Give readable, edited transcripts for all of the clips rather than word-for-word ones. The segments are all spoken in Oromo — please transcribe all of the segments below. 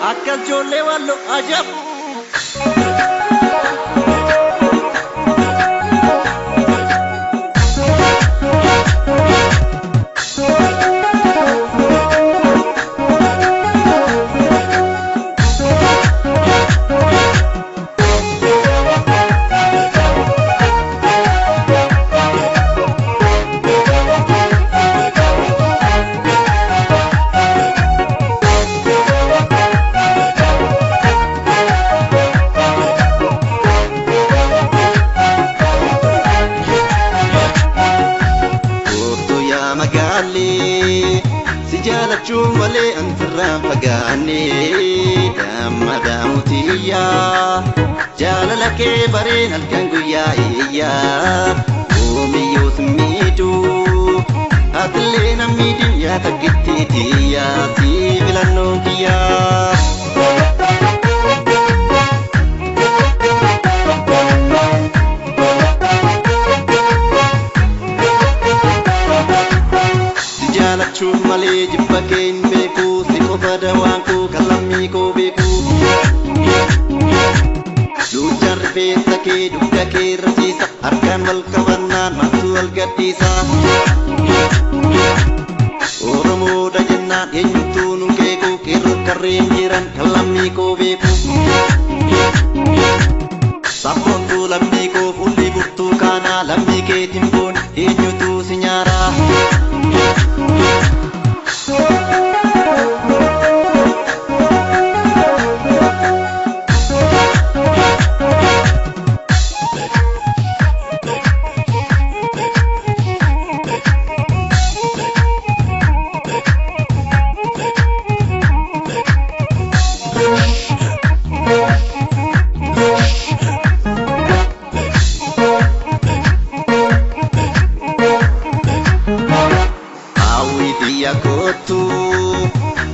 Akkas ijoollee walloo ajab. Sijalachu male antara pagane damma damutiya jalala ke bare halkan guyya iya omi yusmidu atle namidin ya takitti diya sibilano diya Chum male jipakein beku siko pada wangku kalami ko beku lujar pesa ke duka ke rasisa arkan wal kawanan masu al gadisa oromo da jenna yentu nungke ku kiru karim jiran kalami ko beku sapon tu lambi ko fulli buttu kana lambi ke timpun yentu sinyara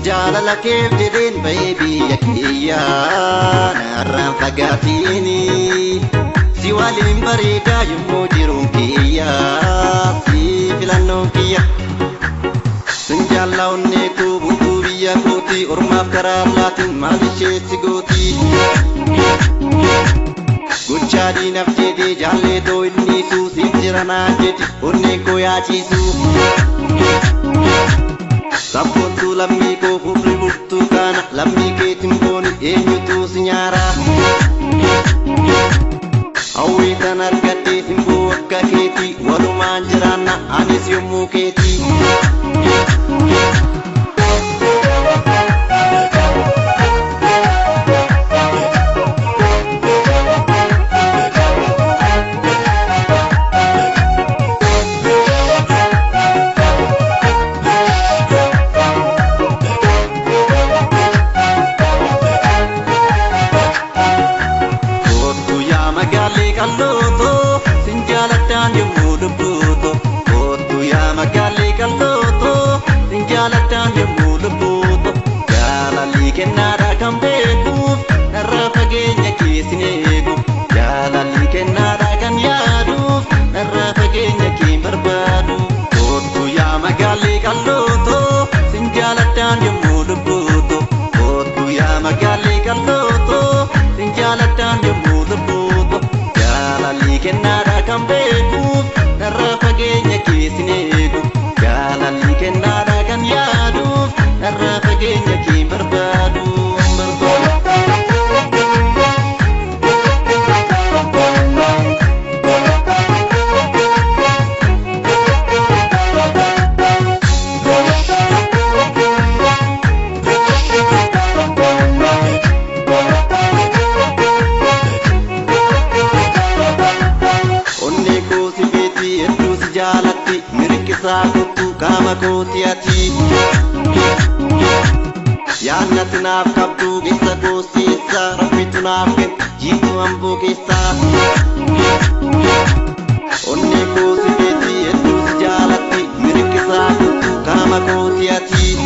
Jalala kef jedin baby yakiya narra fagatini si walim barida yumo dirun kiya si filano kiya sinjalla onne ku buku biya koti urma karar latin malishe sigoti guchadi nafjedi jalle do inni su sinjirana jeti onne ko ya chisu Sapon tu lammi ko fufri buttu kana lammi ke timboni enyutu sinyara Awi tanar gati simbu akka keti waluman jirana anis yumu keti Kalloto sinjalatan yemu dubuto otu ya magali kalloto sinjalatan yemu dubuto jalali kenara kambeku narra pagenya kisinegu jalali kenara kan yadu narra pagenya kimbarbadu otu ya magali kalloto sinjalatan yemu dubuto otu ya magali kalloto sinjalatan yemu dubuto Jalali kenara kambeku narra pagenya kisinegu Jalali kenara kan yadu narra pagenya kimbarbadu Jalati mirikisa kutu kama kotiati Yana tinaf kabdu gisa kosisa rafitu nafken jitu ambu gisa Onne kosi beti etu jalati mirikisa kutu kama kotiati